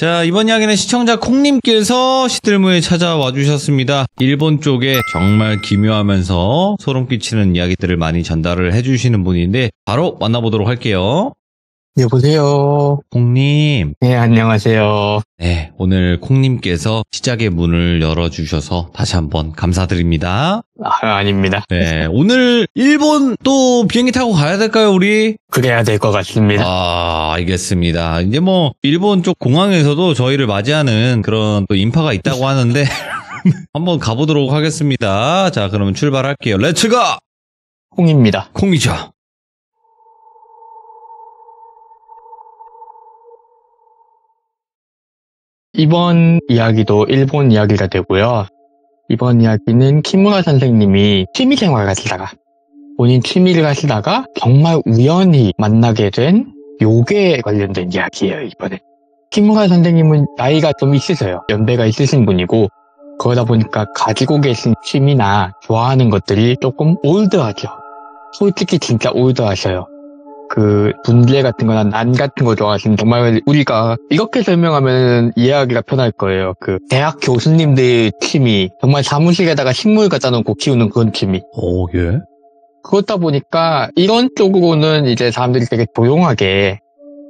자, 이번 이야기는 시청자 콩님께서 시들무에 찾아와 주셨습니다. 일본 쪽에 정말 기묘하면서 소름 끼치는 이야기들을 많이 전달을 해주시는 분인데 바로 만나보도록 할게요. 여보세요. 콩님. 네, 안녕하세요. 네, 오늘 콩님께서 시작의 문을 열어주셔서 다시 한번 감사드립니다. 아닙니다. 네, 오늘 일본 또 비행기 타고 가야 될까요, 우리? 그래야 될 것 같습니다. 알겠습니다. 이제 뭐 일본 쪽 공항에서도 저희를 맞이하는 그런 또 인파가 있다고 하는데 한번 가보도록 하겠습니다. 자, 그러면 출발할게요. 렛츠고! 콩입니다. 콩이죠. 이번 이야기도 일본 이야기가 되고요. 이번 이야기는 키무라 선생님이 취미생활을 하시다가 본인 취미를 하시다가 정말 우연히 만나게 된 요괴에 관련된 이야기예요, 이번에. 키무라 선생님은 나이가 좀 있으세요. 연배가 있으신 분이고 그러다 보니까 가지고 계신 취미나 좋아하는 것들이 조금 올드하죠. 솔직히 진짜 올드하셔요. 그 분재 같은 거나 난 같은 거 좋아하시는, 정말 우리가 이렇게 설명하면 이해하기가 편할 거예요. 그 대학 교수님들 취미, 정말 사무실에다가 식물 갖다 놓고 키우는 그런 취미. 오, 예. 그렇다 보니까 이런 쪽으로는 이제 사람들이 되게 조용하게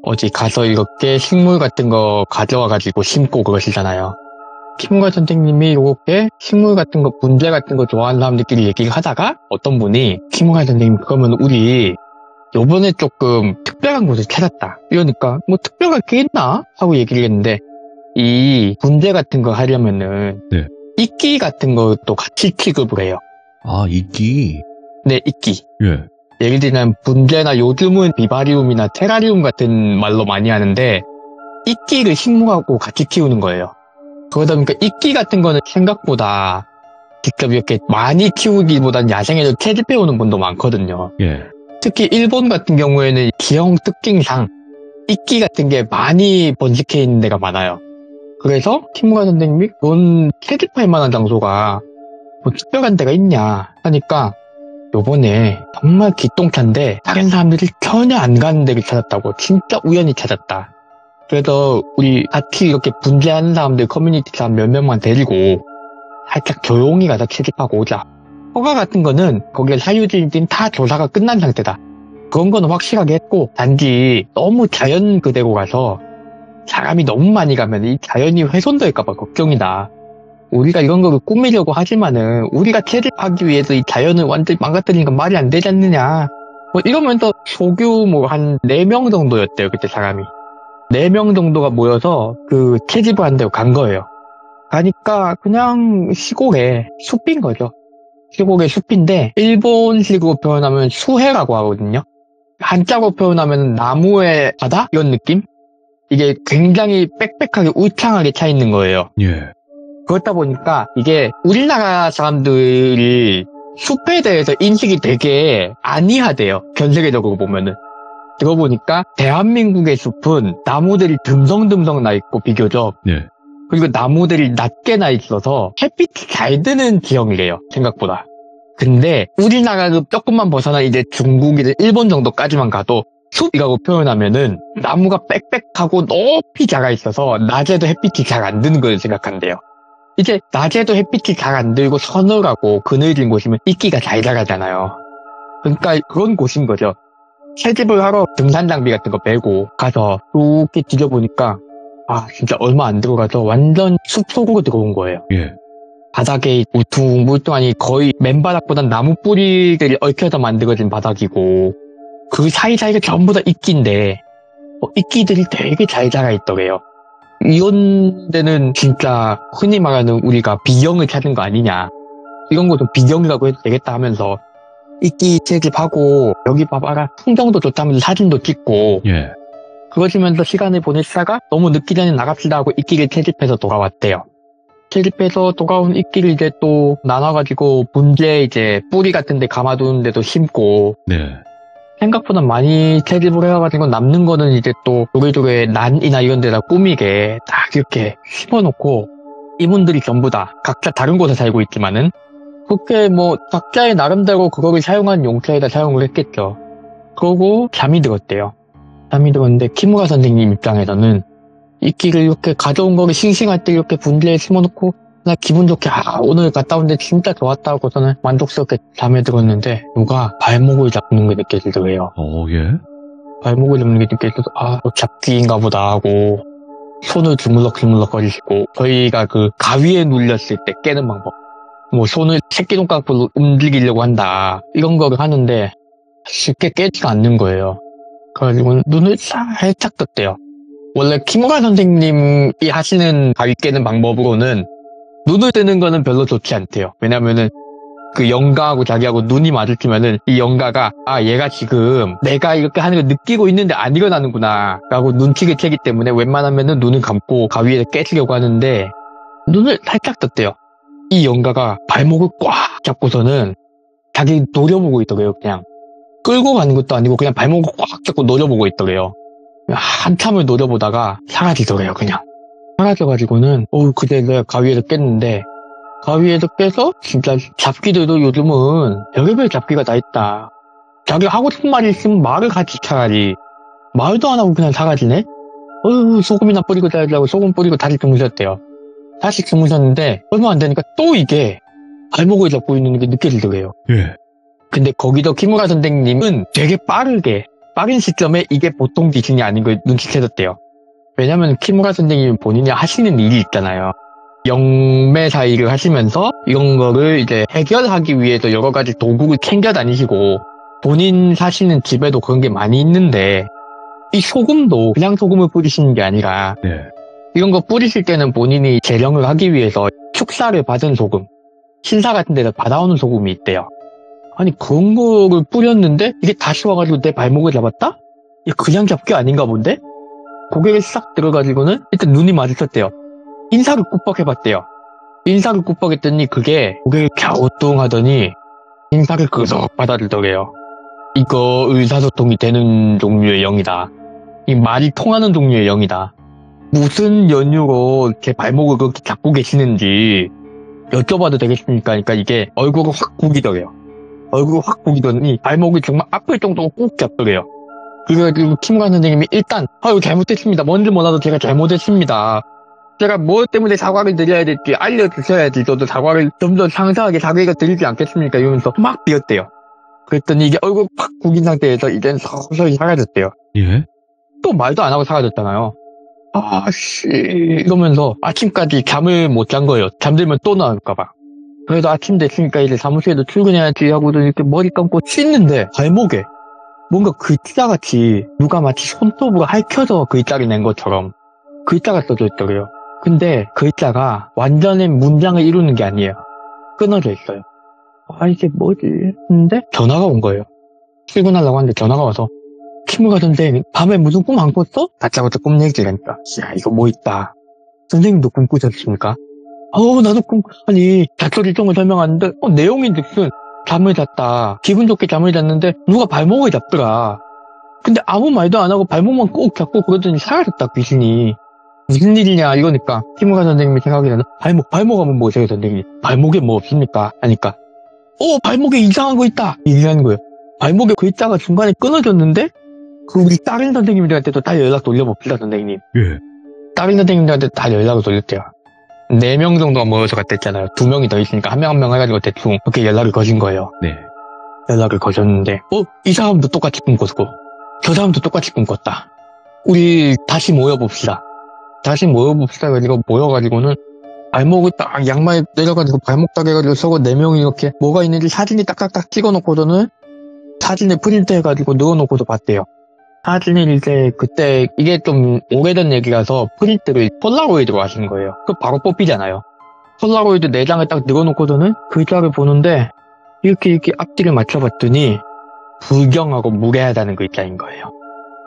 어디 가서 이렇게 식물 같은 거 가져와가지고 심고 그러시잖아요. 키무라 선생님이 이렇게 식물 같은 거, 분재 같은 거 좋아하는 사람들끼리 얘기를 하다가 어떤 분이 키무라 선생님, 그러면 우리 요번에 조금 특별한 곳을 찾았다. 이러니까 뭐 특별할 게 있나? 하고 얘기를 했는데, 이 분재 같은 거 하려면은 네. 이끼 같은 것도 같이 취급을 해요. 아, 이끼. 네, 이끼. 예. 예를 들면 분재나 요즘은 비바리움이나 테라리움 같은 말로 많이 하는데 이끼를 식물하고 같이 키우는 거예요. 그러다 보니까 이끼 같은 거는 생각보다 직접 이렇게 많이 키우기보단 야생에서 채집해 오는 분도 많거든요. 예. 특히 일본 같은 경우에는 지형 특징상 이끼 같은 게 많이 번식해 있는 데가 많아요. 그래서 키무라 선생님이 그런 채집할 만한 장소가 뭐 특별한 데가 있냐 하니까 요번에 정말 기똥찬데 다른 사람들이 전혀 안 가는 데를 찾았다고. 진짜 우연히 찾았다. 그래서 우리 같이 이렇게 분재하는 사람들, 커뮤니티 사람 몇 명만 데리고 살짝 조용히 가서 채집하고 오자. 허가 같은 거는 거기에 사유지인 다 조사가 끝난 상태다. 그런 거는 확실하게 했고, 단지 너무 자연 그대로 가서 사람이 너무 많이 가면 이 자연이 훼손될까봐 걱정이다. 우리가 이런 거를 꾸미려고 하지만은 우리가 채집하기 위해서 이 자연을 완전히 망가뜨리는 건 말이 안 되지 않느냐. 뭐 이러면서 소규모 한 4명 정도였대요, 그때 사람이. 4명 정도가 모여서 그 채집을 한 데로 간 거예요. 가니까 그냥 시골에 숲인 거죠. 시골의 숲인데 일본식으로 표현하면 수해라고 하거든요. 한자로 표현하면 나무의 바다? 이런 느낌? 이게 굉장히 빽빽하게 울창하게 차 있는 거예요. 예. 그렇다 보니까 이게 우리나라 사람들이 숲에 대해서 인식이 되게 안이하대요. 전 세계적으로 보면은. 들어보니까 대한민국의 숲은 나무들이 듬성듬성 나 있고 비교적. 예. 그리고 나무들이 낮게 나 있어서 햇빛이 잘 드는 지형이래요, 생각보다. 근데 우리나라를 조금만 벗어나 이제 중국이나 일본 정도까지만 가도 숲이라고 표현하면은 나무가 빽빽하고 높이 자라 있어서 낮에도 햇빛이 잘 안 드는 걸 생각한대요. 이제 낮에도 햇빛이 잘 안 들고 서늘하고 그늘진 곳이면 이끼가 잘 자라잖아요. 그러니까 그런 곳인 거죠. 채집을 하러 등산 장비 같은 거 메고 가서 이렇게 뒤져보니까 진짜 얼마 안 들어가서 완전 숲속으로 들어온 거예요. 예. 바닥에 울퉁불퉁하니 거의 맨바닥보단 나무 뿌리들이 얽혀서 만들어진 바닥이고 그 사이사이가 전부 다 이끼인데 이끼들이 되게 잘 자라 있더래요. 이런 데는 진짜 흔히 말하는 우리가 비경을 찾은 거 아니냐, 이런 것도 비경이라고 해도 되겠다 하면서 이끼 채집하고 여기 봐봐라 풍경도 좋다면서 사진도 찍고 예. 그러시면서 시간을 보내시다가 너무 늦기 전에 나갑시다 하고 이끼를 채집해서 돌아왔대요. 채집해서 돌아온 이끼를 이제 또 나눠가지고 분재 이제 뿌리 같은 데 감아두는 데도 심고, 네. 생각보다 많이 채집을 해가지고 남는 거는 이제 또 요래조래 난이나 이런 데다 꾸미게 딱 이렇게 심어놓고, 이분들이 전부 다 각자 다른 곳에 살고 있지만은 그렇게 뭐 각자의 나름대로 그거를 사용한 용처에다 사용을 했겠죠. 그러고 잠이 들었대요. 잠이 들었는데 키무라 선생님 입장에서는 이끼를 이렇게 가져온 거를 싱싱할 때 이렇게 분리에 심어놓고 나 기분 좋게 오늘 갔다 온데 진짜 좋았다 하고서는 만족스럽게 잠에 들었는데 누가 발목을 잡는 게 느껴지더래요. 예. 발목을 잡는 게 느껴져서 잡귀인가 보다 하고 손을 주물럭주물럭 거리시고 저희가 그 가위에 눌렸을 때 깨는 방법 뭐 손을 새끼손가락으로 움직이려고 한다 이런 거를 하는데 쉽게 깨지가 않는 거예요. 그래가지고 눈을 살짝 떴대요. 원래 키무라 선생님이 하시는 가위 깨는 방법으로는 눈을 뜨는 거는 별로 좋지 않대요. 왜냐면은 그 영가하고 자기하고 눈이 마주치면은 이 영가가 얘가 지금 내가 이렇게 하는 걸 느끼고 있는데 안 일어나는구나 라고 눈치를 채기 때문에 웬만하면은 눈을 감고 가위에 깨치려고 하는데 눈을 살짝 떴대요. 이 영가가 발목을 꽉 잡고서는 자기 노려보고 있더래요. 그냥 끌고 가는 것도 아니고 그냥 발목을 꽉 잡고 노려보고 있더래요. 한참을 노려보다가 사라지더래요. 그냥 사라져가지고는 그때 내가 가위에서 깼는데 가위에서 깨서 진짜 잡기들도 요즘은 별의별 잡기가 다 있다. 자기가 하고 싶은 말이 있으면 말을 같이 차라리 말도 안 하고 그냥 사라지네. 소금이나 뿌리고 자려고 소금 뿌리고 다시 주무셨대요. 다시 주무셨는데 얼마 안 되니까 또 이게 발목을 잡고 있는 게 느껴지더래요. 예. 근데 거기서 키무라 선생님은 되게 빠른 시점에 이게 보통 귀신이 아닌 걸 눈치채셨대요. 왜냐면 키무라 선생님이 본인이 하시는 일이 있잖아요. 영매사 일을 하시면서 이런 거를 이제 해결하기 위해서 여러 가지 도구를 챙겨 다니시고 본인 사시는 집에도 그런 게 많이 있는데 이 소금도 그냥 소금을 뿌리시는 게 아니라 이런 거 뿌리실 때는 본인이 재령을 하기 위해서 축사를 받은 소금, 신사 같은 데서 받아오는 소금이 있대요. 아니 그런 거를 뿌렸는데 이게 다시 와가지고 내 발목을 잡았다? 이게 그냥 잡기 아닌가 본데? 고개를 싹 들어가지고는 일단 눈이 마주쳤대요. 인사를 꾹뻑 해봤대요. 인사를 꾹뻑 했더니 그게 고개를 갸우뚱하더니 인사를 끄덕 받아들더래요. 이거 의사소통이 되는 종류의 영이다. 이 말이 통하는 종류의 영이다. 무슨 연유로 제 발목을 그렇게 잡고 계시는지 여쭤봐도 되겠습니까? 그러니까 이게 얼굴을 확 구기더래요. 얼굴을 확 구기더니 발목이 정말 아플 정도로 꾹 잡더래요. 그래가지고 키무라 선생님이 일단 이거 잘못했습니다. 뭔지 몰라도 제가 잘못했습니다. 제가 뭐 때문에 사과를 드려야 될지 알려주셔야지 저도 사과를 좀 더 상세하게 사과를 드리지 않겠습니까? 이러면서 막 비었대요. 그랬더니 이게 얼굴 팍 구긴 상태에서 이젠 서서히 사라졌대요. 예? 또 말도 안 하고 사라졌잖아요. 이러면서 아침까지 잠을 못 잔 거예요. 잠들면 또 나올까봐. 그래도 아침 됐으니까 이제 사무실에도 출근해야지 하고도 이렇게 머리 감고 씻는데 발목에 뭔가 글자같이 누가 마치 손톱으로 핥혀서 글자를 낸 것처럼 글자가 써져 있더래요. 근데 글자가 완전히 문장을 이루는 게 아니에요. 끊어져 있어요. 이게 뭐지? 근데 전화가 온 거예요. 출근하려고 하는데 전화가 와서 키무라 선생님 밤에 무슨 꿈 안 꿨어? 다짜고짜 꿈 얘기하니까 이거 뭐 있다. 선생님도 꿈 꾸셨습니까? 나도 아니 작설일정을 설명하는데 내용인즉슨 잠을 잤다. 기분 좋게 잠을 잤는데 누가 발목을 잡더라. 근데 아무 말도 안 하고 발목만 꼭 잡고 그러더니 사라졌다 귀신이. 무슨 일이냐 이러니까 키무라 선생님이 생각이 나는 발목 하면 뭐세요 선생님? 발목에 뭐 없습니까? 하니까 발목에 이상한 거 있다 얘기하는 거예요. 발목에 글자가 중간에 끊어졌는데 우리 다른 선생님들한테도 다 연락 돌려봅시다 선생님. 예. 다른 선생님들한테 다 연락을 돌렸대요. 4명 정도가 모여서 갔댔잖아요. 2명이 더 있으니까 한 명 한 명 해가지고 대충 그렇게 연락을 거신 거예요. 네. 연락을 거셨는데 이 사람도 똑같이 꿈꿨고 저 사람도 똑같이 꿈꿨다. 우리 다시 모여봅시다. 가지고 모여가지고는 발목을 딱 양말 내려가지고 발목 딱 해가지고 서로 4명이 이렇게 뭐가 있는지 사진이 딱딱딱 찍어놓고서는 사진을 프린트 해가지고 넣어놓고서 봤대요. 사진을 이제 그때 이게 좀 오래된 얘기라서 프린트를 폴라로이드로 하신 거예요. 그 바로 뽑히잖아요. 폴라로이드 4장을 딱 넣어놓고서는 글자를 보는데 이렇게 앞뒤를 맞춰봤더니 불경하고 무례하다는 글자인 거예요.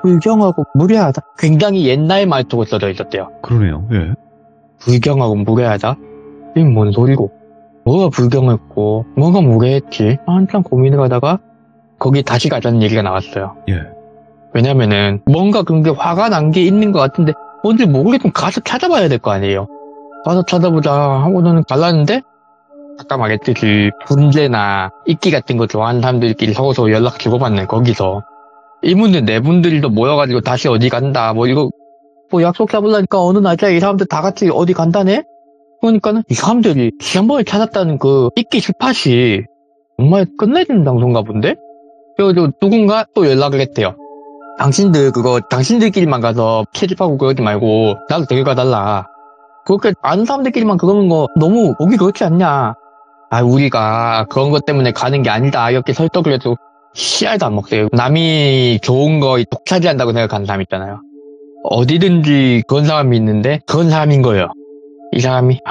불경하고 무례하다? 굉장히 옛날 말투로 써져 있었대요. 그러네요. 예. 불경하고 무례하다? 이게 뭔 소리고? 뭐가 불경했고 뭐가 무례했지? 한참 고민을 하다가 거기 다시 가자는 얘기가 나왔어요. 예. 왜냐면은 뭔가 그런 게 화가 난 게 있는 것 같은데 뭔지 모르겠으면 가서 찾아봐야 될 거 아니에요. 가서 찾아보자 하고는 갈랐는데 아까 말했듯이 분재나 이끼 같은 거 좋아하는 사람들끼리 서로 연락 주고받네 거기서. 이분들 4분들도 모여가지고 다시 어디 간다 이거 뭐 약속 잡으려니까 어느 날짜에 이 사람들 다 같이 어디 간다네? 그러니까는 이 사람들이 지난번에 찾았다는 그 이끼 스팟이 정말 끝내주는 장소인가 본데? 그래서 누군가 또 연락을 했대요. 당신들 그거 당신들끼리만 가서 채집하고 그러지 말고 나도 데려가 달라. 그렇게 아는 사람들끼리만 그러는 거 너무 보기 그렇지 않냐. 아, 우리가 그런 것 때문에 가는 게 아니다. 이렇게 설득을 해도 씨알도 안 먹어요. 남이 좋은 거 독차지한다고 생각하는 사람 있잖아요. 어디든지 그런 사람이 있는데 그런 사람인 거예요. 이 사람이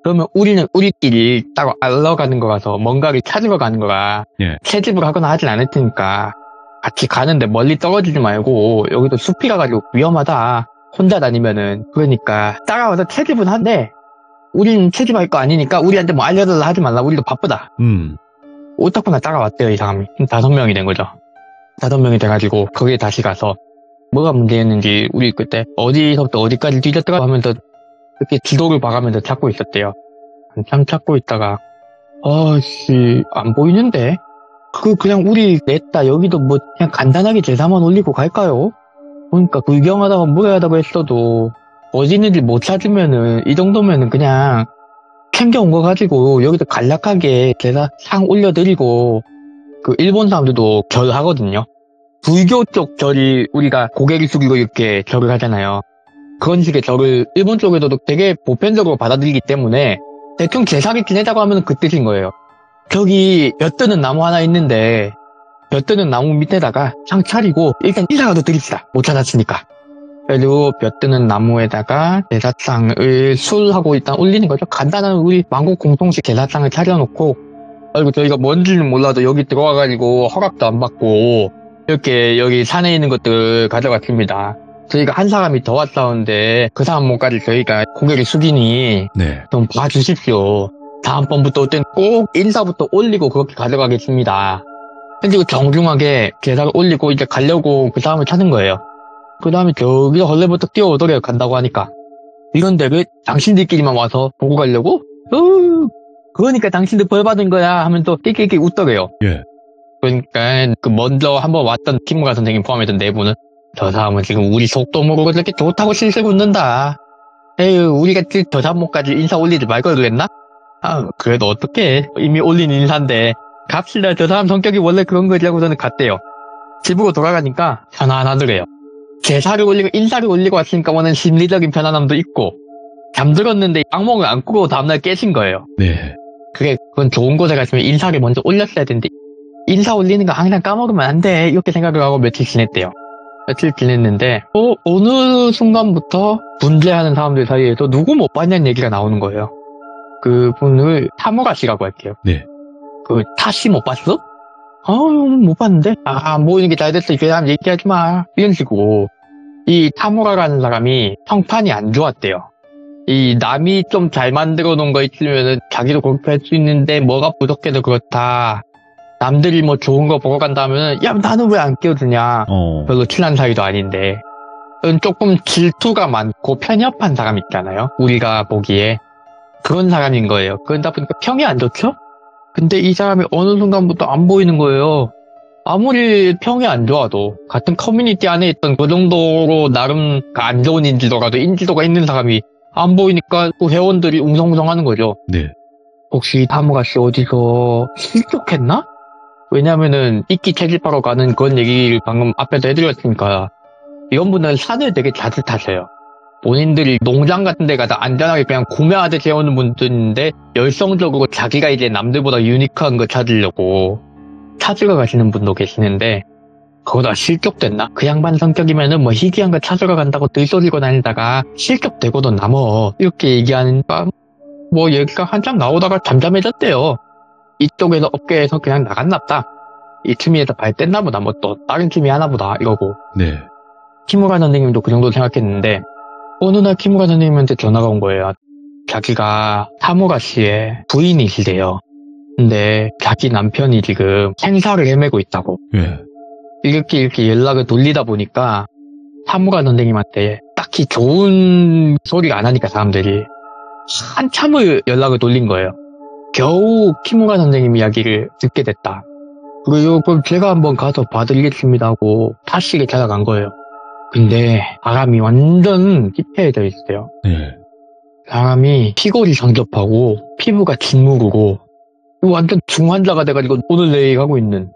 그러면 우리는 우리끼리 따로 알러가는 거라서 뭔가를 찾으러 가는 거라 예. 채집을 하거나 하진 않을 테니까 같이 가는데 멀리 떨어지지 말고 여기도 숲이라 가지고 위험하다. 혼자 다니면은. 그러니까 따라와서 채집은 한데 우리는 채집할 거 아니니까 우리한테 뭐 알려달라 하지 말라. 우리도 바쁘다. 오타쿠나 따라왔대요. 이 사람이. 5명이 된 거죠. 5명이 돼가지고 거기에 다시 가서 뭐가 문제였는지 우리 그때 어디서부터 어디까지 뒤졌더라 하면서 이렇게 지도를 봐가면서 찾고 있었대요. 한참 찾고 있다가 안 보이는데? 그냥 우리 냈다. 여기도 뭐 그냥 간단하게 제사만 올리고 갈까요? 그러니까 구경하다가 뭐하다고 했어도 어디 있는지 못 찾으면은 이 정도면은 그냥 챙겨온 거 가지고 여기도 간략하게 제사 상 올려드리고 그 일본 사람들도 절하거든요. 불교 쪽 절이 우리가 고개를 숙이고 이렇게 절을 하잖아요. 그런 식의 절을 일본 쪽에서도 되게 보편적으로 받아들이기 때문에 대충 제사를 지내자고 하면 그 뜻인 거예요. 저기 볕 드는 나무 하나 있는데 볕 드는 나무 밑에다가 상 차리고 일단 인사라도 드립시다. 못 찾았으니까. 그리고 볕 드는 나무에다가 제사상을 술하고 일단 올리는 거죠. 간단한 우리 만국 공통식 제사상을 차려놓고 그리고 저희가 뭔지는 몰라도 여기 들어와가지고 허락도 안 받고 이렇게 여기 산에 있는 것들 가져갔습니다. 저희가 한 사람이 더 왔다는데 그 사람 몸까지 저희가 고개를 숙이니 네. 좀 봐주십시오. 다음번부터 어쨌든 꼭 인사부터 올리고 그렇게 가져가겠습니다. 그리고 정중하게 제사를 올리고 이제 가려고 그 사람을 찾는 거예요. 그 다음에 저기서 헐레부터 뛰어오더래요. 간다고 하니까. 이런데 왜 당신들끼리만 와서 보고 가려고? 그러니까 당신들 벌 받은 거야 하면 또 끼끼끼 웃더래요. 예. 그러니까 그 먼저 한번 왔던 키무라 선생님 포함해서 4분은 저 사람은 지금 우리 속도 모르고 저렇게 좋다고 실실 웃는다. 에휴, 우리가 저 사람까지 인사 올리지 말 걸 그랬나? 그래도 어떡해. 이미 올린 인사인데. 갑시다. 저 사람 성격이 원래 그런 거지 하고 저는 갔대요. 집으로 돌아가니까 편안하더래요. 제사를 올리고 인사를 올리고 왔으니까 오는 심리적인 편안함도 있고 잠들었는데 악몽을 안 꾸고 다음날 깨신 거예요. 네. 그건 좋은 곳에 갔으면 인사를 먼저 올렸어야 되는데 인사 올리는 거 항상 까먹으면 안 돼. 이렇게 생각을 하고 며칠 지냈대요. 며칠 지냈는데 어느 순간부터 분재하는 사람들 사이에서 누구 못 봤냐는 얘기가 나오는 거예요. 그분을 타무라 씨라고 할게요. 네. 그 타씨 못 봤어? 못 봤는데? 안 보이는 게 잘 됐어. 이 사람 얘기하지 마. 이런 식으로. 이 타무라라는 사람이 평판이 안 좋았대요. 이 남이 좀 잘 만들어 놓은 거 있으면은 자기도 그렇게 할 수 있는데 뭐가 부족해서 그렇다. 남들이 뭐 좋은 거 보고 간다면은 야, 나는 왜 안 끼워주냐. 별로 친한 사이도 아닌데. 조금 질투가 많고 편협한 사람 있잖아요. 우리가 보기에. 그런 사람인 거예요. 그러다 보니까 평이 안 좋죠? 근데 이 사람이 어느 순간부터 안 보이는 거예요. 아무리 평이 안 좋아도 같은 커뮤니티 안에 있던 그 정도로 나름 안 좋은 인지도라도 인지도가 있는 사람이 안 보이니까 그 회원들이 웅성웅성하는 거죠. 네. 혹시 타무라 씨 어디서 실족했나? 왜냐면은 이끼 채집하러 가는 그런 얘기를 방금 앞에서 해드렸으니까 이런 분들은 산을 되게 자주 타세요. 본인들이 농장 같은 데 가서 안전하게 그냥 구매하듯이 해오는 분들인데 열성적으로 자기가 이제 남들보다 유니크한 거 찾으려고 찾으러 가시는 분도 계시는데 그거다 실격됐나? 그 양반 성격이면은 뭐 희귀한 거 찾으러 간다고 들쏘리고 다니다가 실격되고도 남어 이렇게 얘기하니까 뭐 얘기가 한참 나오다가 잠잠해졌대요. 이쪽에서 업계에서 그냥 나갔나보다. 이 취미에서 발뗐나 보다. 뭐 또 다른 취미 하나 보다 이러고. 네. 키무라 선생님도 그 정도 생각했는데 어느 날 키무라 선생님한테 전화가 온 거예요. 자기가 타무라 씨의 부인이시래요. 근데 자기 남편이 지금 행사를 헤매고 있다고. 예. 이렇게 연락을 돌리다 보니까 타무라 선생님한테 딱히 좋은 소리가 안 하니까 사람들이 한참을 연락을 돌린 거예요. 겨우 키무라 선생님 이야기를 듣게 됐다. 그리고 그럼 제가 한번 가서 봐드리겠습니다 하고 타씨를 찾아간 거예요. 근데 사람이 완전 피폐해져 있어요. 네. 사람이 피골이 정접하고 피부가 짓무르고 완전 중환자가 돼가지고 오늘 내일 하고 있는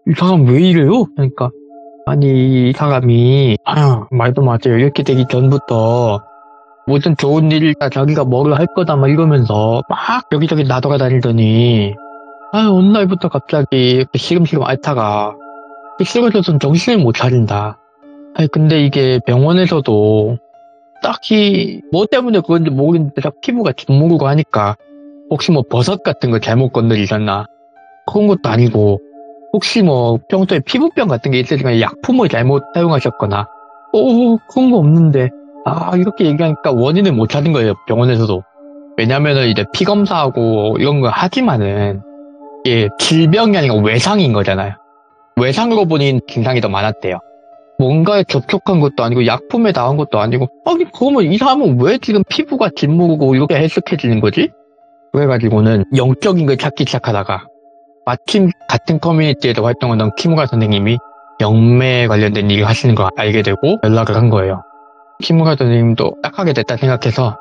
이 사람 왜 이래요? 그러니까 아니 이 사람이 말도 맞아요. 이렇게 되기 전부터 무슨 좋은 일이다 자기가 뭐를 할 거다 막 이러면서 막 여기저기 나돌아다니더니 어느 날부터 갑자기 시금시금 앓다가 쓰러져서 정신을 못 차린다. 근데 이게 병원에서도 딱히 뭐 때문에 그런지 모르겠는데 피부가 짓무르고 하니까 혹시 뭐 버섯 같은 거 잘못 건드리셨나 그런 것도 아니고 혹시 뭐 평소에 피부병 같은 게 있으니까 약품을 잘못 사용하셨거나 그런 거 없는데 이렇게 얘기하니까 원인을 못 찾은 거예요. 병원에서도. 왜냐면은 이제 피검사하고 이런 거 하지만은 이게 질병이 아니라 외상인 거잖아요. 외상으로 보는 증상이 더 많았대요. 뭔가에 접촉한 것도 아니고 약품에 닿은 것도 아니고 그러면 이 사람은 왜 지금 피부가 짓무르고 이렇게 해석해지는 거지? 그래가지고는 영적인 걸 찾기 시작하다가 마침 같은 커뮤니티에서 활동하던 키무라 선생님이 영매에 관련된 일을 하시는 걸 알게 되고 연락을 한 거예요. 키무라 선생님도 딱 하게 됐다 생각해서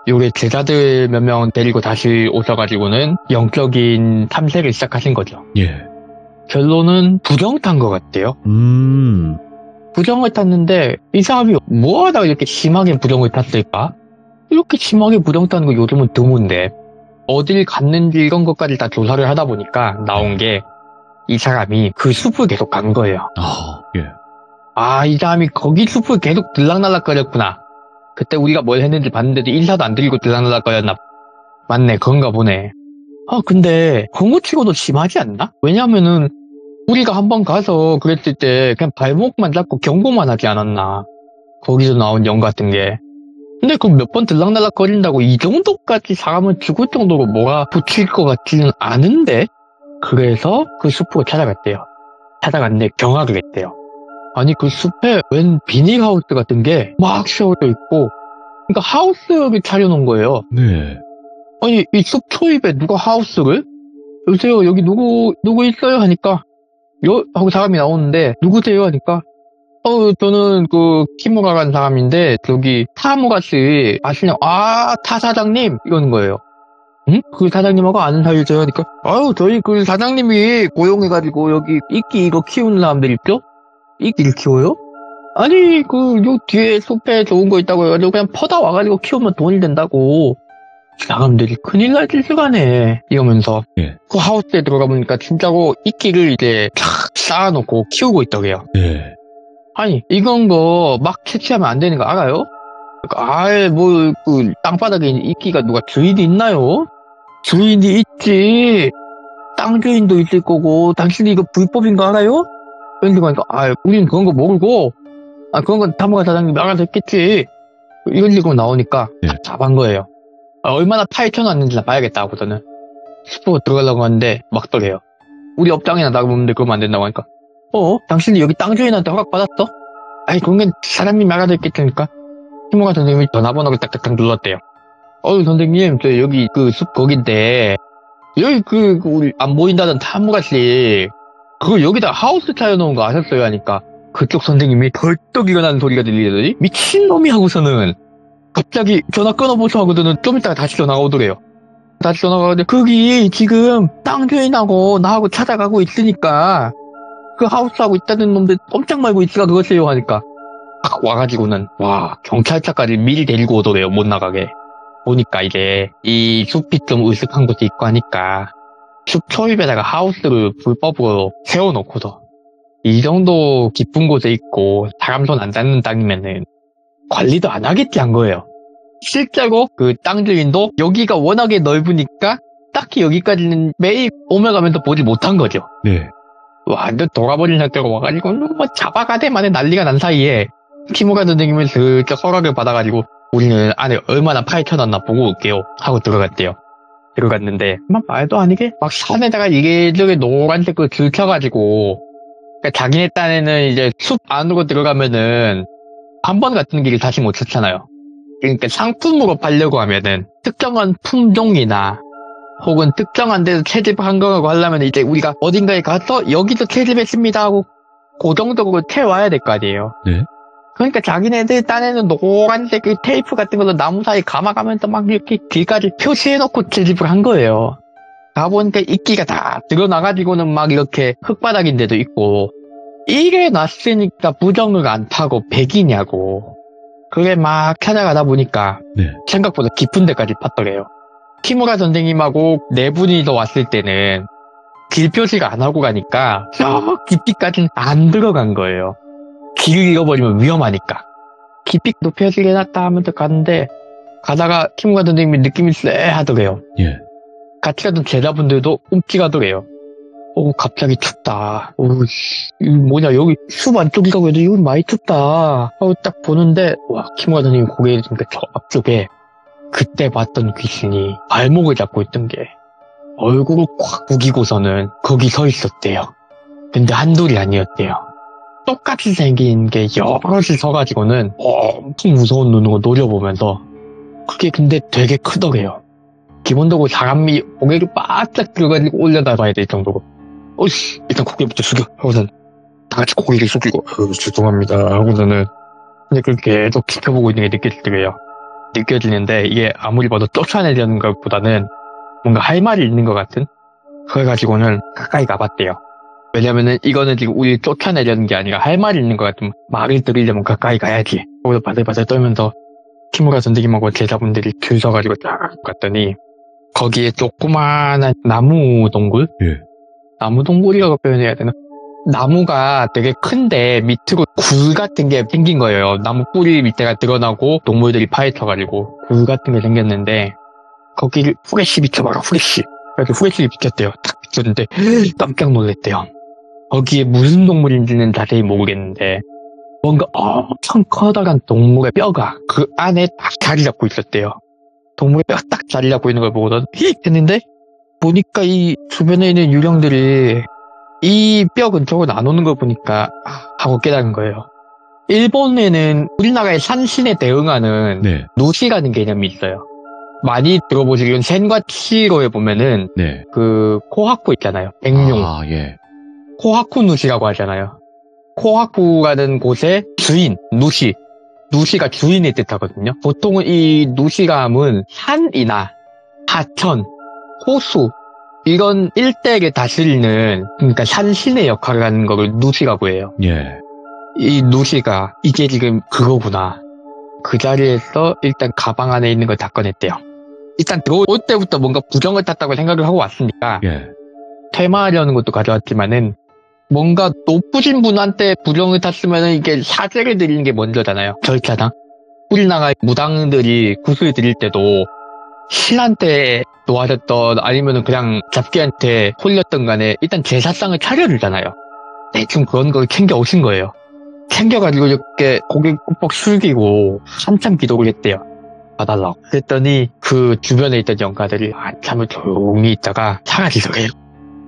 요게 제자들 몇 명 데리고 다시 오셔가지고는 영적인 탐색을 시작하신 거죠. 예. 결론은 부정 탄 것 같대요. 부정을 탔는데 이 사람이 뭐 하다가 이렇게 심하게 부정을 탔을까? 이렇게 심하게 부정 타는 거 요즘은 드문데 어딜 갔는지 이런 것까지 다 조사를 하다 보니까 나온 게 이 사람이 그 숲을 계속 간 거예요. 예. 이 사람이 거기 숲을 계속 들락날락거렸구나. 그때 우리가 뭘 했는지 봤는데도 인사도 안 드리고 들락날락거렸나. 맞네, 그런가 보네. 근데 그런 거 치고도 심하지 않나? 왜냐면은 우리가 한번 가서 그랬을 때 그냥 발목만 잡고 경고만 하지 않았나. 거기서 나온 영 같은 게. 근데 그 몇 번 들락날락 거린다고 이 정도까지 사람을 죽을 정도로 뭐가 붙일 것 같지는 않은데? 그래서 그 숲으로 찾아갔대요. 찾아갔는데 경악을 했대요. 아니 그 숲에 웬 비닐하우스 같은 게 막 세워져 있고 그러니까 하우스를 차려놓은 거예요. 네. 아니 이 숲 초입에 누가 하우스를? 여보세요 여기 누구 있어요? 하니까 하고 사람이 나오는데 누구세요? 하니까 저는 그 키무라라는 사람인데 저기 타무라씨 아시냐? 타 사장님 이러는 거예요. 응? 그 사장님하고 아는 사이죠? 하니까 저희 그 사장님이 고용해가지고 여기 이끼 이거 키우는 사람들 있죠? 이끼를 키워요? 아니 요 뒤에 숲에 좋은 거 있다고 해가지고 그냥 퍼다 와가지고 키우면 돈이 된다고. 사람들이 큰일 날 짓을하네 이러면서 예. 그 하우스에 들어가 보니까 진짜로 이끼를 이제 쫙 쌓아놓고 키우고 있더래요. 예. 아니 이건 거 막 채취하면 안 되는 거 알아요? 그 땅바닥에 있는 이끼가 누가 주인이 있나요? 주인이 있지. 땅 주인도 있을 거고 당신이 이거 불법인 거 알아요? 그러니까 우린 그런 거 모르고 그런 건 타무라 사장님이 알아서 했겠지. 이런 식으로 나오니까 예. 잡은 거예요. 얼마나 파헤쳐놨는지 봐야겠다 하고서는 숲으로 들어가려고 하는데 막더래요. 우리 업장이나 나가보는데 그러면 안 된다고 하니까 당신이 여기 땅 주인한테 허락받았어? 그런 건 사장님이 알아서 했겠으니까 키무라 선생님이 전화번호를 딱딱딱 눌렀대요. 선생님 저 여기 그 숲 거긴데 여기 우리 안 보인다던 타무라씨 그거 여기다 하우스 차려놓은 거 아셨어요? 하니까 그쪽 선생님이 벌떡 일어나는 소리가 들리더니 미친놈이 하고서는 갑자기 전화 끊어보셔 하고서는 좀 이따가 다시 전화가 오더래요. 다시 전화가 오는데 거기 지금 땅 주인하고 나하고 찾아가고 있으니까 그 하우스하고 있다는 놈들 꼼짝 말고 있으라 그러세요 하니까 딱 와가지고는 경찰차까지 미리 데리고 오더래요. 못 나가게. 보니까 이제 이 숲이 좀 으슥한 곳이 있고 하니까 숲 초입에다가 하우스를 불법으로 세워놓고서 이 정도 깊은 곳에 있고 사람 손 안 닿는 땅이면은 관리도 안 하겠지 한 거예요. 실제로 그 땅 주인도 여기가 워낙에 넓으니까 딱히 여기까지는 매일 오며가면서 보지 못한 거죠. 네. 완전 돌아버린 상태로 와가지고 뭐 잡아가대만에 난리가 난 사이에 키무라 선생님은 슬쩍 허락을 받아가지고 우리는 안에 얼마나 파헤쳐놨나 보고 올게요 하고 들어갔대요. 들어갔는데 막 말도 아니게 막 산에다가 이게저게 노란색 그 긁혀가지고 그러니까 자기네 딴에는 이제 숲 안으로 들어가면은 한 번 같은 길을 다시 못 찾잖아요. 그러니까 상품으로 팔려고 하면은 특정한 품종이나 혹은 특정한 데서 채집한 거라고 하려면 이제 우리가 어딘가에 가서 여기서 채집했습니다 하고 그 정도로 채와야 될 거 아니에요. 네. 그러니까 자기네들 딴에는 노란색 그 테이프 같은 걸로 나무 사이 감아가면서 막 이렇게 길까지 표시해놓고 채집을 한 거예요. 가보니까 이끼가 다 드러나가지고는 막 이렇게 흙바닥인데도 있고, 이래 놨으니까 부정을 안 타고 백이냐고. 그게 막 찾아가다 보니까 네. 생각보다 깊은 데까지 팠더래요. 키무라 선생님하고 네 분이 더 왔을 때는 길 표시가 안 하고 가니까 저 깊이까지는 안 들어간 거예요. 길을 잃어버리면 위험하니까. 깊이도 표시를 해놨다 하면서 가는데 가다가 키무라 선생님이 느낌이 쎄하더래요. 예. 같이 가던 제자분들도 움찔하더래요. 갑자기 춥다. 이거 뭐냐, 여기 숲 안쪽이라고 해도 이건 많이 춥다. 하고 딱 보는데, 와, 키무라 선생님이 고개를 드니까 저 앞쪽에 그때 봤던 귀신이 발목을 잡고 있던 게 얼굴을 콱 구기고서는 거기 서 있었대요. 근데 한둘이 아니었대요. 똑같이 생긴 게 여럿이 서가지고는 엄청 무서운 눈으로 노려보면서 그게 근데 되게 크더래요. 기본적으로 사람이 고개를 바짝 들어가지고 올려다봐야 될 정도로 일단 고개부터 숙여 하고선 다 같이 고개를 숙이고 죄송합니다 하고서는 근데 그렇게 계속 지켜보고 있는 게 느껴지는데 이게 아무리 봐도 쫓아내려는 것보다는 뭔가 할 말이 있는 것 같은 그래가지고는 가까이 가봤대요. 왜냐면은 이거는 지금 우리 쫓아내려는 게 아니라 할 말이 있는 것 같으면 말을 들으려면 가까이 가야지. 거기서 바들바들 떨면서 키무라 선생님하고 제자분들이 줄 서가지고 딱 갔더니 거기에 조그마한 나무 동굴? 예. 나무 동굴이라고 표현해야 되나? 나무가 되게 큰데 밑으로 굴 같은 게 생긴 거예요. 나무 뿌리 밑에가 드러나고 동물들이 파헤쳐가지고 굴 같은 게 생겼는데 거기를 후레쉬 비춰봐라 후레쉬. 그래서 후레쉬를 비켰대요. 딱 비쳤는데 깜짝 놀랐대요. 거기에 무슨 동물인지는 자세히 모르겠는데 뭔가 엄청 커다란 동물의 뼈가 그 안에 딱 자리 잡고 있었대요. 동물의 뼈가 딱 자리 잡고 있는 걸 보고는 휙 했는데 보니까 이 주변에 있는 유령들이 이 뼈 근처로 안 오는 걸 보니까 하고 깨달은 거예요. 일본에는 우리나라의 산신에 대응하는 네. 누시라는 개념이 있어요. 많이 들어보시기로는 센과 치로에 보면은 네. 그 코하쿠 있잖아요. 백룡. 예. 코하쿠 누시라고 하잖아요. 코하쿠라는 곳의 주인, 누시가 주인의 뜻하거든요. 보통은 이 누시감은 산이나 하천, 호수 이런 일대를 다스리는 그러니까 산신의 역할을 하는 거를 누시라고 해요. 예. 이 누시가 이게 지금 그거구나. 그 자리에서 일단 가방 안에 있는 걸 다 꺼냈대요. 일단 들어올 때부터 뭔가 부정을 탔다고 생각을 하고 왔으니까 예. 퇴마하려는 것도 가져왔지만은 뭔가 높으신 분한테 부정을 탔으면 이게 사죄를 드리는 게 먼저잖아요. 절차상. 우리나라 무당들이 구슬 드릴 때도 신한테 도와줬던 아니면 그냥 잡기한테 홀렸던 간에 일단 제사상을 차려주잖아요. 대충 그런 걸 챙겨 오신 거예요. 챙겨가지고 이렇게 고개 꾹꾹 숙이고 한참 기도를 했대요. 봐달라고. 그랬더니 그 주변에 있던 영가들이 한참을 조용히 있다가 사라지더래요.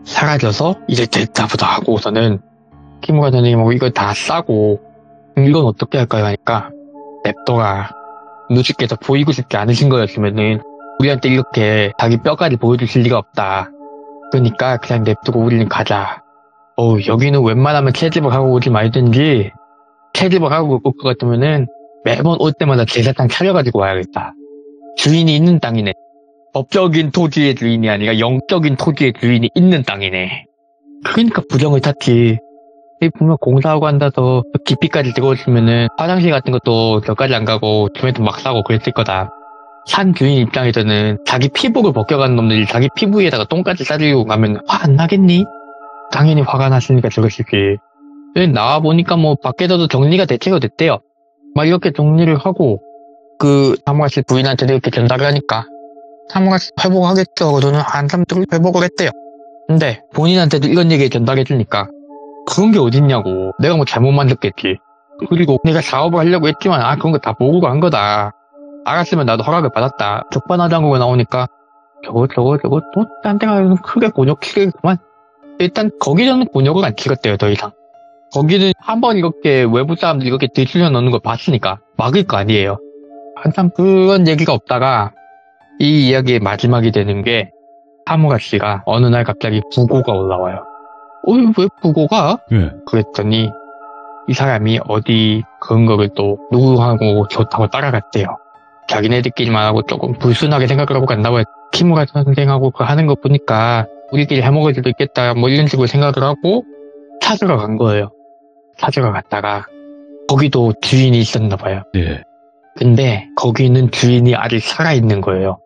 사라져서 이제 됐다 보다 하고서는 키무라 선생님하고 이걸 다 싸고 이건 어떻게 할까요 하니까 냅둬라. 누시께서 보이고 싶지 않으신 거였으면은 우리한테 이렇게 자기 뼈까지 보여주실 리가 없다. 그러니까 그냥 냅두고 우리는 가자. 여기는 웬만하면 채집을 하고 오지 말든지 채집을 하고 올 것 같으면은 매번 올 때마다 제사상 차려가지고 와야겠다. 주인이 있는 땅이네. 법적인 토지의 주인이 아니라 영적인 토지의 주인이 있는 땅이네. 그러니까 부정을 탔지. 분명 공사하고 한다서 깊이까지 들어오시면은 화장실 같은 것도 저까지 안 가고 주변에서 막 싸고 그랬을 거다. 산 주인 입장에서는 자기 피부를 벗겨가는 놈들이 자기 피부에다가 똥까지 싸들고 가면 화 안 나겠니? 당연히 화가 났으니까 저러시지. 나와보니까 뭐 밖에서도 정리가 대체가 됐대요. 막 이렇게 정리를 하고 그 사무라씨 부인한테도 이렇게 전달을 하니까 사무라씨 회복하겠죠 하고 저는 한참 회복을 했대요. 근데 본인한테도 이런 얘기 전달해주니까 그런 게 어딨냐고. 내가 뭐 잘못 만들겠지. 그리고 내가 사업을 하려고 했지만 그런 거 다 보고 한 거다. 알았으면 나도 허락을 받았다. 적반하장구가 나오니까 저거 또 딴 데 가서 크게 곤욕 치겠구만. 일단 거기서는 곤욕을 안 치겠대요. 더 이상. 거기는 한번 이렇게 외부 사람들이 이렇게 들추려 넣는 걸 봤으니까 막을 거 아니에요. 한참 그런 얘기가 없다가 이 이야기의 마지막이 되는 게 사무라 씨가 어느 날 갑자기 부고가 올라와요. 왜 부고가? 예. 그랬더니 이 사람이 어디 그런 거를 또 누구하고 좋다고 따라갔대요. 자기네들끼리만 하고 조금 불순하게 생각을 하고 갔나 봐요. 키무라 선생하고 그 하는 거 보니까 우리끼리 해먹을 수도 있겠다 뭐 이런 식으로 생각을 하고 찾으러 간 거예요. 찾으러 갔다가 거기도 주인이 있었나 봐요. 네. 근데 거기는 주인이 아직 살아있는 거예요.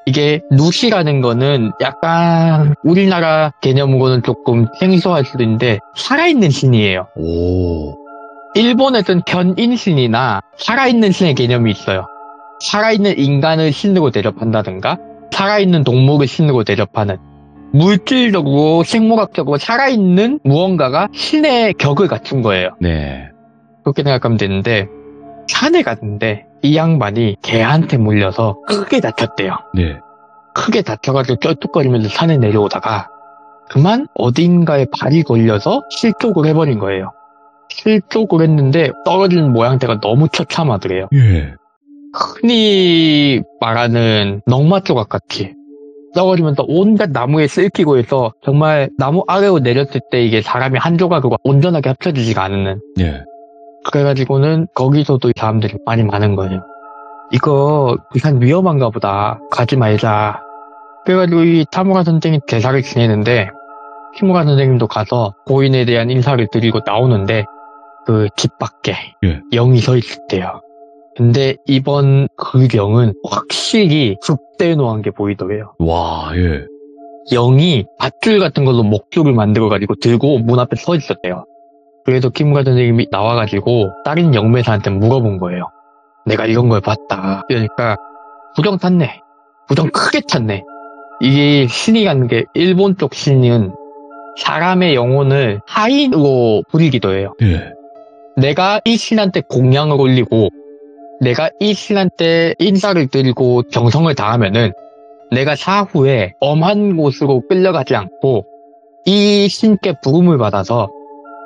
이게 누시라는 거는 약간 우리나라 개념으로는 조금 생소할 수도 있는데 살아있는 신이에요. 오. 일본에서는 견인신이나 살아있는 신의 개념이 있어요. 살아있는 인간을 신으로 대접한다든가 살아있는 동물을 신으로 대접하는 물질적으로 생물학적으로 살아있는 무언가가 신의 격을 갖춘 거예요. 네. 그렇게 생각하면 되는데 산에 갔는데 이 양반이 개한테 물려서 크게 다쳤대요. 네. 크게 다쳐가지고 쩔뚝거리면서 산에 내려오다가 그만 어딘가에 발이 걸려서 실족을 해버린 거예요. 실족을 했는데 떨어지는 모양새가 너무 처참하더래요. 예. 흔히 말하는 넝마조각 같이 떨어지면서 온갖 나무에 쓸기고 해서 정말 나무 아래로 내렸을 때 이게 사람이 한 조각으로 온전하게 합쳐지지가 않는. 예. 그래가지고는 거기서도 사람들이 많이 많은 거예요. 이거 산 위험한가 보다. 가지 말자. 그래가지고 이 타무라 선생이 제사를 지내는데 키무라 선생님도 가서 고인에 대한 인사를 드리고 나오는데 그 집 밖에 예. 영이 서 있었대요. 근데 이번 그 영은 확실히 극대노한 게 보이더래요. 와, 예. 영이 밧줄 같은 걸로 목줄을 만들어가지고 들고 문 앞에 서 있었대요. 그래서 키무라 선생님이 나와가지고 다른 영매사한테 물어본 거예요. 내가 이런 걸 봤다. 그러니까 부정 탔네. 부정 크게 탔네. 이게 신이라는 게 일본 쪽 신은 사람의 영혼을 하인으로 부리기도 해요. 예. 내가 이 신한테 공양을 올리고 내가 이 신한테 인사를 드리고 정성을 다하면은 내가 사후에 엄한 곳으로 끌려가지 않고 이 신께 부름을 받아서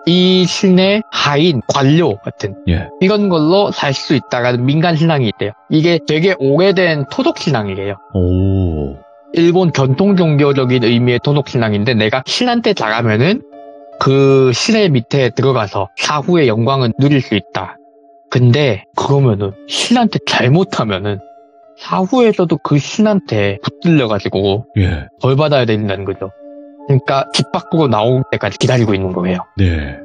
이 신의 하인, 관료 같은 예. 이런 걸로 살 수 있다라는 민간 신앙이 있대요. 이게 되게 오래된 토속 신앙이래요. 오. 일본 전통 종교적인 의미의 토속 신앙인데 내가 신한테 잘하면은 그 신의 밑에 들어가서 사후의 영광을 누릴 수 있다. 근데 그러면은 신한테 잘못하면은 사후에서도 그 신한테 붙들려가지고 예. 벌 받아야 된다는 거죠. 그러니까 집 밖으로 나올 때까지 기다리고 있는 거예요. 네.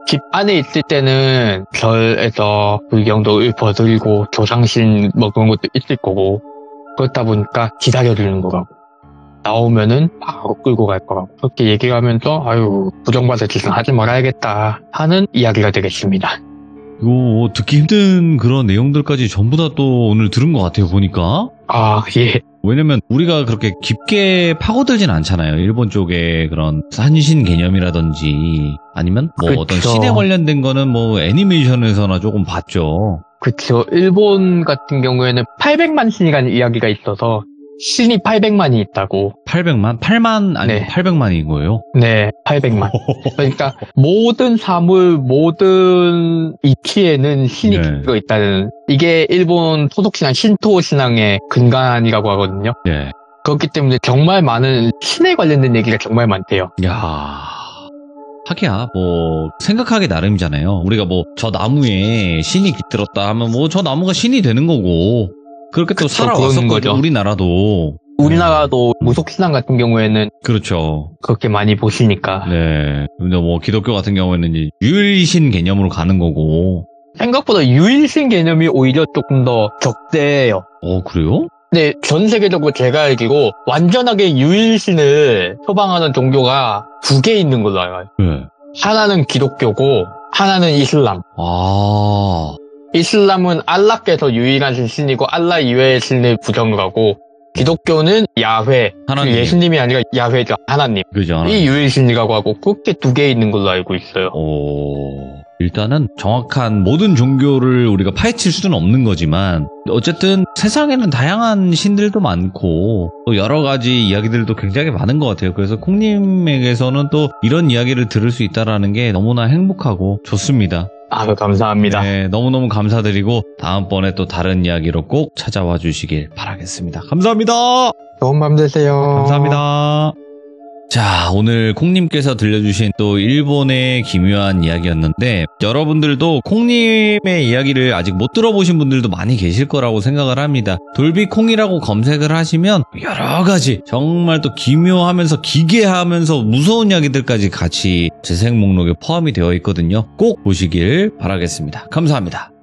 집 안에 있을 때는 절에서 불경도 읊어드리고 조상신 뭐 그런 것도 있을 거고 그렇다 보니까 기다려주는 거라고. 나오면은 바로 끌고 갈 거라고. 그렇게 얘기를 하면서 아유 부정받을 짓은 하지 말아야겠다 하는 이야기가 되겠습니다. 이거 듣기 힘든 그런 내용들까지 전부 다 또 오늘 들은 것 같아요, 보니까. 아, 예. 왜냐면 우리가 그렇게 깊게 파고들진 않잖아요. 일본 쪽의 그런 산신 개념이라든지 아니면 뭐 그쵸. 어떤 신에 관련된 거는 뭐 애니메이션에서나 조금 봤죠. 그쵸. 일본 같은 경우에는 800만 신이라는 이야기가 있어서 신이 800만이 있다고. 800만? 8만 아니고 네. 800만인 거예요? 네, 800만. 그러니까 모든 사물, 모든 이치에는 신이 네. 들어있다는 이게 일본 토속신앙, 신토 신앙의 근간이라고 하거든요. 네. 그렇기 때문에 정말 많은 신에 관련된 얘기가 정말 많대요. 야, 하기야 뭐 생각하기 나름이잖아요. 우리가 뭐 저 나무에 신이 깃들었다 하면 뭐 저 나무가 신이 되는 거고 그렇게 또 그쵸, 그런 살아왔었거든요. 거죠. 우리나라도. 우리나라도 무속신앙 같은 경우에는 그렇죠. 그렇게 많이 보시니까. 네. 근데 뭐 기독교 같은 경우에는 이제 유일신 개념으로 가는 거고. 생각보다 유일신 개념이 오히려 조금 더 적대해요. 그래요? 근데 전 세계적으로 제가 알기로 완전하게 유일신을 표방하는 종교가 2개 있는 걸로 알아요. 네. 하나는 기독교고 하나는 이슬람. 아, 이슬람은 알라께서 유일한 신이고 알라 이외의 신을 부정을 하고 기독교는 야훼, 하나님. 예수님이 아니라 야훼죠. 하나님. 그죠. 이 유일신이라고 하고 그렇게 2개 있는 걸로 알고 있어요. 일단은 정확한 모든 종교를 우리가 파헤칠 수는 없는 거지만 어쨌든 세상에는 다양한 신들도 많고 또 여러 가지 이야기들도 굉장히 많은 것 같아요. 그래서 콩님에게서는 또 이런 이야기를 들을 수 있다는 게 너무나 행복하고 좋습니다. 아유, 감사합니다. 네, 너무너무 감사드리고 다음번에 또 다른 이야기로 꼭 찾아와 주시길 바라겠습니다. 감사합니다. 좋은 밤 되세요. 감사합니다. 자, 오늘 콩님께서 들려주신 또 일본의 기묘한 이야기였는데 여러분들도 콩님의 이야기를 아직 못 들어보신 분들도 많이 계실 거라고 생각을 합니다. 돌비콩이라고 검색을 하시면 여러 가지 정말 또 기묘하면서 기괴하면서 무서운 이야기들까지 같이 재생 목록에 포함이 되어 있거든요. 꼭 보시길 바라겠습니다. 감사합니다.